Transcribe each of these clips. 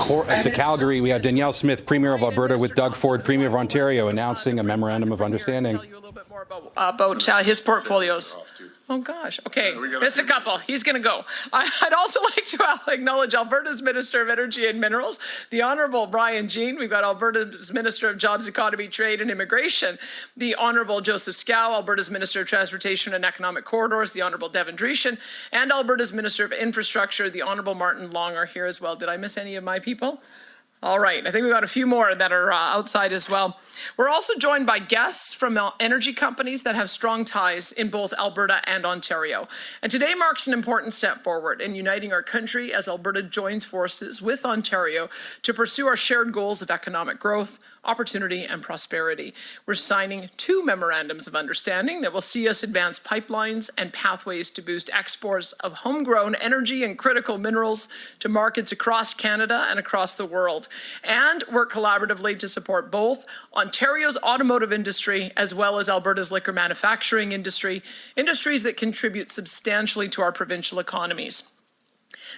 to Calgary, we have Danielle Smith, Premier of Alberta, with Doug Ford, Premier of Ontario, announcing a memorandum of understanding. Tell you a little bit more about his portfolios. Oh gosh, okay, just a couple. He's going to go. I'd also like to acknowledge Alberta's Minister of Energy and Minerals, the Honourable Brian Jean. We've got Alberta's Minister of Jobs, Economy, Trade and Immigration, the Honourable Joseph Scow, Alberta's Minister of Transportation and Economic Corridors, the Honourable Devin Dreeshen, and Alberta's Minister of Infrastructure, the Honourable Martin Long, are here as well. Did I miss any of my people? All right, I think we've got a few more that are outside as well. We're also joined by guests from energy companies that have strong ties in both Alberta and Ontario. And today marks an important step forward in uniting our country as Alberta joins forces with Ontario to pursue our shared goals of economic growth, opportunity and prosperity. We're signing 2 memorandums of understanding that will see us advance pipelines and pathways to boost exports of homegrown energy and critical minerals to markets across Canada and across the world, and work collaboratively to support both Ontario's automotive industry as well as Alberta's liquor manufacturing industry, industries that contribute substantially to our provincial economies.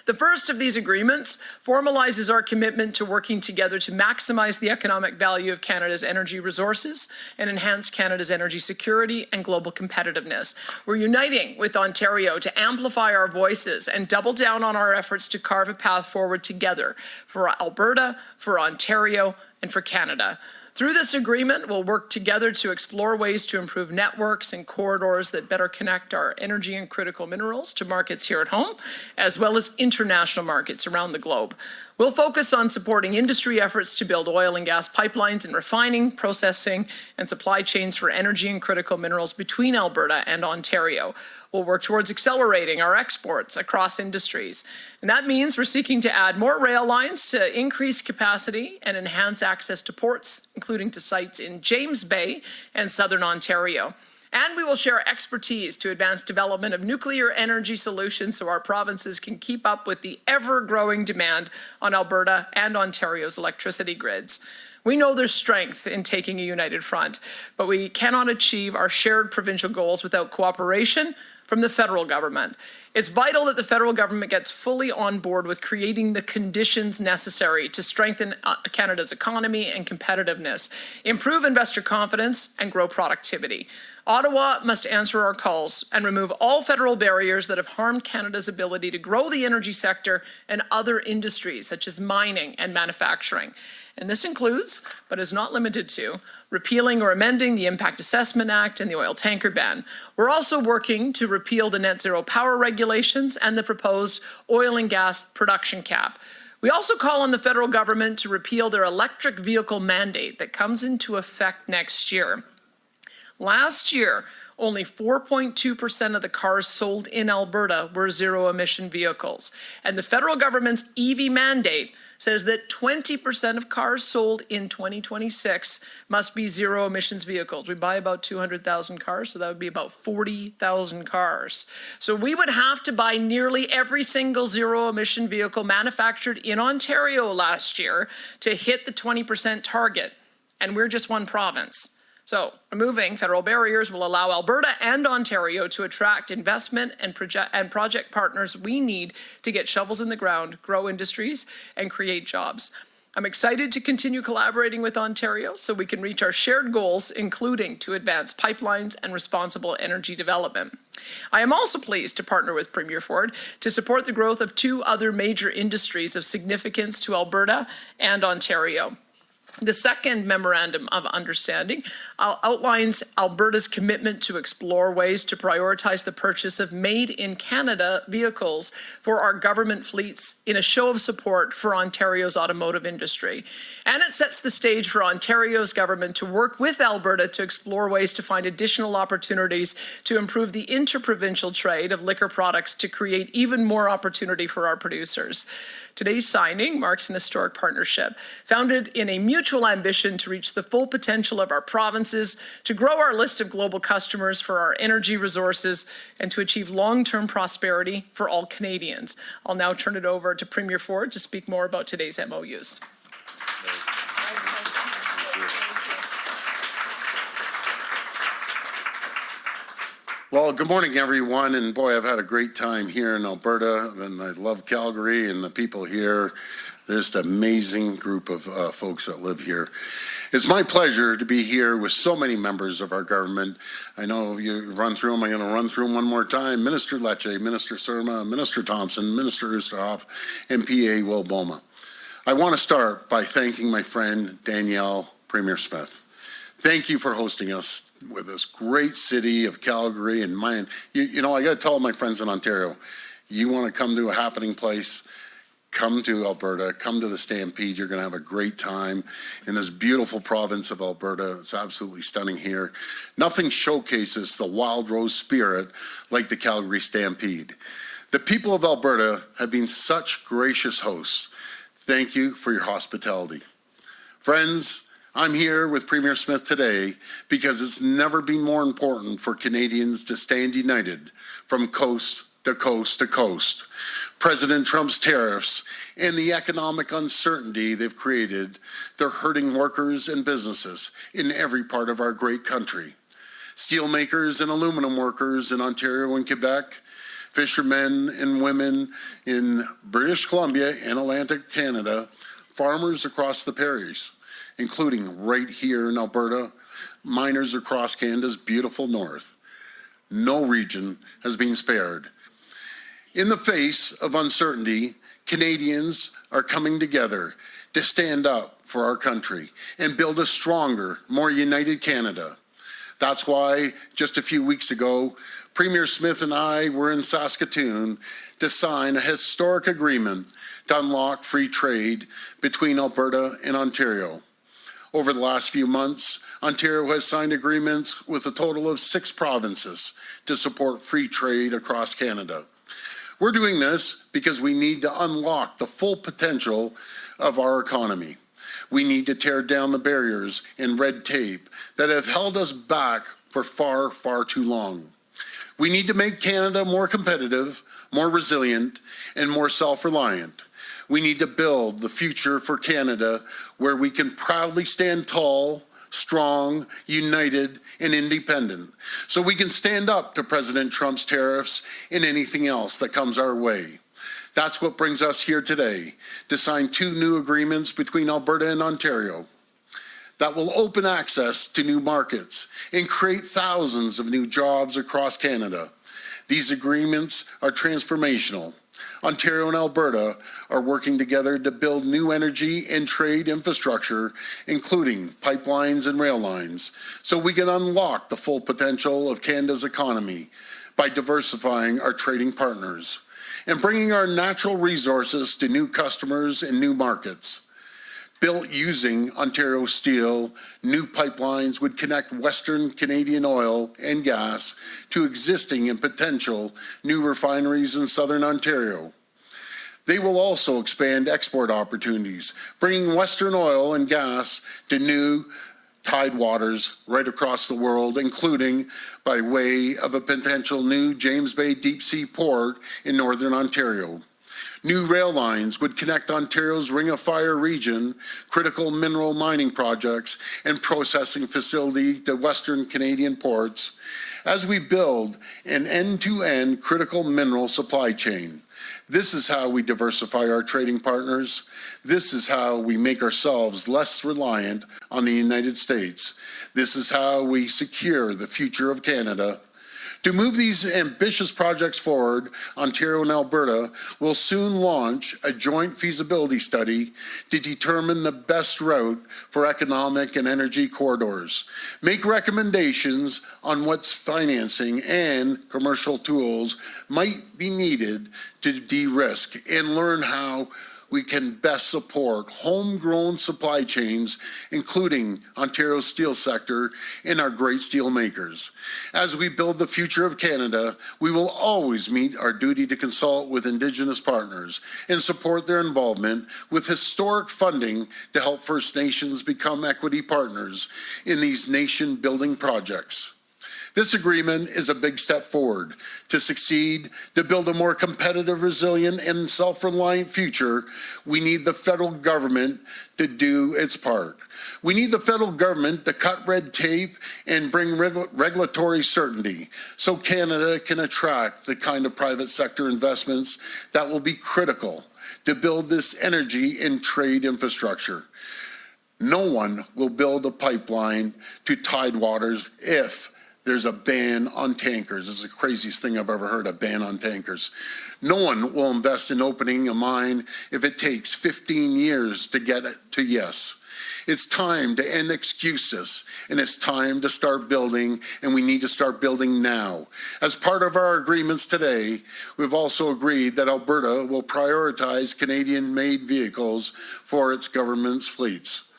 The first of these agreements formalizes our commitment to working together to maximize the economic value of Canada's energy resources and enhance Canada's energy security and global competitiveness. We're uniting with Ontario to amplify our voices and double down on our efforts to carve a path forward together for Alberta, for Ontario, and for Canada. Through this agreement, we'll work together to explore ways to improve networks and corridors that better connect our energy and critical minerals to markets here at home, as well as international markets around the globe. We'll focus on supporting industry efforts to build oil and gas pipelines and refining, processing, and supply chains for energy and critical minerals between Alberta and Ontario. We'll work towards accelerating our exports across industries. And that means we're seeking to add more rail lines to increase capacity and enhance access to ports, including to sites in James Bay and Southern Ontario. And we will share expertise to advance development of nuclear energy solutions so our provinces can keep up with the ever-growing demand on Alberta and Ontario's electricity grids. We know there's strength in taking a united front, but we cannot achieve our shared provincial goals without cooperation from the federal government. It's vital that the federal government gets fully on board with creating the conditions necessary to strengthen Canada's economy and competitiveness, improve investor confidence, and grow productivity. Ottawa must answer our calls and remove all federal barriers that have harmed Canada's ability to grow the energy sector and other industries such as mining and manufacturing. And this includes, but is not limited to, repealing or amending the Impact Assessment Act and the oil tanker ban. We're also working to repeal the net zero power regulations and the proposed oil and gas production cap. We also call on the federal government to repeal their electric vehicle mandate that comes into effect next year. Last year, only 4.2% of the cars sold in Alberta were zero-emission vehicles. And the federal government's EV mandate says that 20% of cars sold in 2026 must be zero-emissions vehicles. We buy about 200,000 cars, so that would be about 40,000 cars. So we would have to buy nearly every single zero-emission vehicle manufactured in Ontario last year to hit the 20% target, and we're just one province. So removing federal barriers will allow Alberta and Ontario to attract investment and project partners we need to get shovels in the ground, grow industries, and create jobs. I'm excited to continue collaborating with Ontario so we can reach our shared goals, including to advance pipelines and responsible energy development. I am also pleased to partner with Premier Ford to support the growth of 2 other major industries of significance to Alberta and Ontario. The second memorandum of understanding outlines Alberta's commitment to explore ways to prioritize the purchase of made-in-Canada vehicles for our government fleets in a show of support for Ontario's automotive industry. And it sets the stage for Ontario's government to work with Alberta to explore ways to find additional opportunities to improve the interprovincial trade of liquor products to create even more opportunity for our producers. Today's signing marks an historic partnership founded in a mutual ambition to reach the full potential of our provinces, to grow our list of global customers for our energy resources, and to achieve long-term prosperity for all Canadians. I'll now turn it over to Premier Ford to speak more about today's MOUs. Well, good morning, everyone. And boy, I've had a great time here in Alberta, and I love Calgary and the people here. There's an amazing group of folks that live here. It's my pleasure to be here with so many members of our government. I know you run through them. I'm going to run through them one more time. Minister Lecce, Minister Surma, Minister Thompson, Minister Oosterhoff, and PA Will Boma. I want to start by thanking my friend Danielle Premier Smith. Thank you for hosting us with this great city of Calgary and mine. You know, I got to tell my friends in Ontario, you want to come to a happening place, come to Alberta, come to the Stampede. You're going to have a great time in this beautiful province of Alberta. It's absolutely stunning here. Nothing showcases the wild rose spirit like the Calgary Stampede. The people of Alberta have been such gracious hosts. Thank you for your hospitality. Friends, I'm here with Premier Smith today because it's never been more important for Canadians to stand united from coast to coast to coast. President Trump's tariffs and the economic uncertainty they've created, they're hurting workers and businesses in every part of our great country. Steelmakers and aluminum workers in Ontario and Quebec, fishermen and women in British Columbia and Atlantic Canada, farmers across the prairies, including right here in Alberta, miners across Canada's beautiful north. No region has been spared. In the face of uncertainty, Canadians are coming together to stand up for our country and build a stronger, more united Canada. That's why just a few weeks ago, Premier Smith and I were in Saskatoon to sign a historic agreement to unlock free trade between Alberta and Ontario. Over the last few months, Ontario has signed agreements with a total of 6 provinces to support free trade across Canada. We're doing this because we need to unlock the full potential of our economy. We need to tear down the barriers and red tape that have held us back for far, far too long. We need to make Canada more competitive, more resilient, and more self-reliant. We need to build the future for Canada where we can proudly stand tall, strong, united, and independent, so we can stand up to President Trump's tariffs and anything else that comes our way. That's what brings us here today, to sign 2 new agreements between Alberta and Ontario that will open access to new markets and create thousands of new jobs across Canada. These agreements are transformational. Ontario and Alberta are working together to build new energy and trade infrastructure, including pipelines and rail lines, so we can unlock the full potential of Canada's economy by diversifying our trading partners and bringing our natural resources to new customers and new markets. Built using Ontario steel, new pipelines would connect Western Canadian oil and gas to existing and potential new refineries in Southern Ontario. They will also expand export opportunities, bringing Western oil and gas to new tidewaters right across the world, including by way of a potential new James Bay deep sea port in Northern Ontario. New rail lines would connect Ontario's Ring of Fire region, critical mineral mining projects, and processing facility to Western Canadian ports as we build an end-to-end critical mineral supply chain. This is how we diversify our trading partners. This is how we make ourselves less reliant on the United States. This is how we secure the future of Canada. To move these ambitious projects forward, Ontario and Alberta will soon launch a joint feasibility study to determine the best route for economic and energy corridors, make recommendations on what financing and commercial tools might be needed to de-risk, and learn how we can best support homegrown supply chains, including Ontario's steel sector and our great steel makers. As we build the future of Canada, we will always meet our duty to consult with Indigenous partners and support their involvement with historic funding to help First Nations become equity partners in these nation-building projects. This agreement is a big step forward. To succeed, to build a more competitive, resilient, and self-reliant future, we need the federal government to do its part. We need the federal government to cut red tape and bring regulatory certainty so Canada can attract the kind of private sector investments that will be critical to build this energy and trade infrastructure. No one will build a pipeline to Tidewaters if there's a ban on tankers. This is the craziest thing I've ever heard, a ban on tankers. No one will invest in opening a mine if it takes 15 years to get it to yes. It's time to end excuses, and it's time to start building, and we need to start building now. As part of our agreements today, we've also agreed that Alberta will prioritize Canadian-made vehicles for its government's fleets.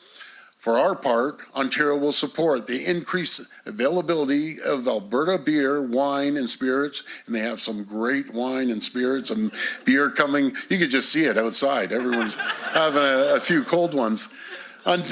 For our part, Ontario will support the increased availability of Alberta beer, wine, and spirits, and they have some great wine and spirits and beer coming. You could just see it outside. Everyone's having a few cold ones on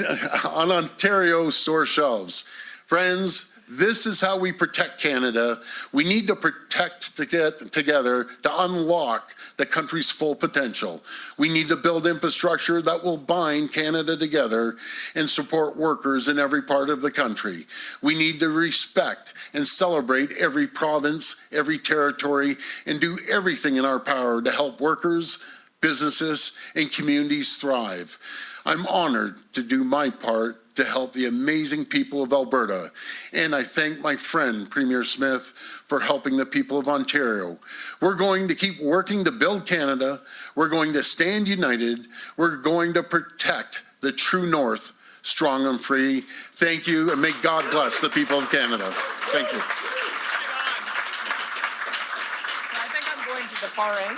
Ontario store shelves. Friends, this is how we protect Canada. We need to protect together to unlock the country's full potential. We need to build infrastructure that will bind Canada together and support workers in every part of the country. We need to respect and celebrate every province, every territory, and do everything in our power to help workers, businesses, and communities thrive. I'm honored to do my part to help the amazing people of Alberta. And I thank my friend, Premier Smith, for helping the people of Ontario. We're going to keep working to build Canada. We're going to stand united. We're going to protect the true north, strong and free. Thank you, and may God bless the people of Canada. Thank you. I think I'm going to the far end.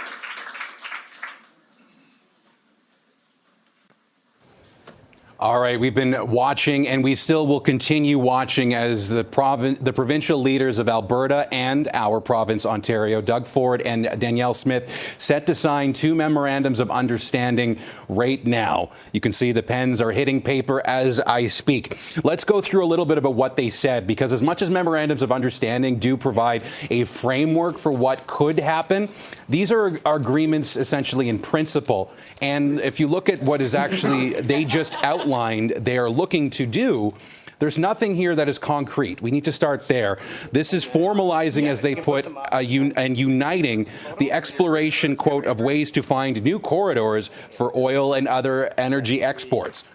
All right, we've been watching, and we still will continue watching as the provincial leaders of Alberta and our province, Ontario, Doug Ford and Danielle Smith, set to sign 2 memorandums of understanding right now. You can see the pens are hitting paper as I speak. Let's go through a little bit about what they said, because as much as memorandums of understanding do provide a framework for what could happen, these are agreements essentially in principle. And if you look at what is actually they just outlined they are looking to do, there's nothing here that is concrete. We need to start there. This is formalizing, as they put, and uniting the exploration, quote, of ways to find new corridors for oil and other energy exports.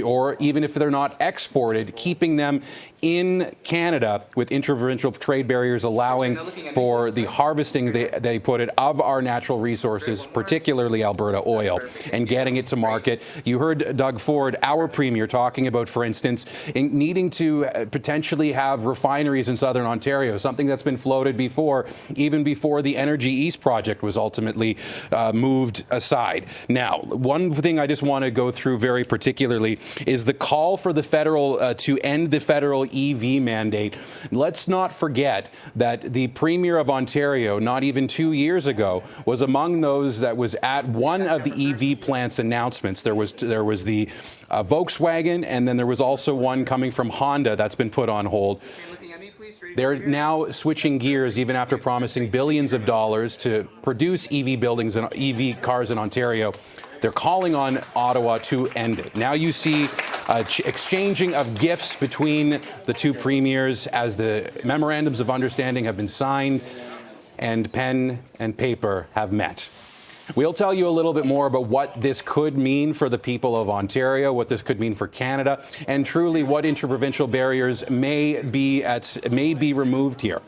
Or even if they're not exported, keeping them in Canada with interprovincial trade barriers allowing for the harvesting, they put it, of our natural resources, particularly Alberta oil, and getting it to market. You heard Doug Ford, our premier, talking about, for instance, needing to potentially have refineries in southern Ontario, something that's been floated before, even before the Energy East project was ultimately moved aside. Now, one thing I just want to go through very particularly is the call for the federal to end the federal EV mandate. Let's not forget that the Premier of Ontario, not even 2 years ago, was among those that was at one of the EV plant's announcements. There was the Volkswagen, and then there was also one coming from Honda that's been put on hold. They're now switching gears, even after promising billions of dollars to produce EV buildings and EV cars in Ontario. They're calling on Ottawa to end it. Now you see exchanging of gifts between the 2 premiers as the memorandums of understanding have been signed and pen and paper have met. We'll tell you a little bit more about what this could mean for the people of Ontario, what this could mean for Canada, and truly what interprovincial barriers may be removed here.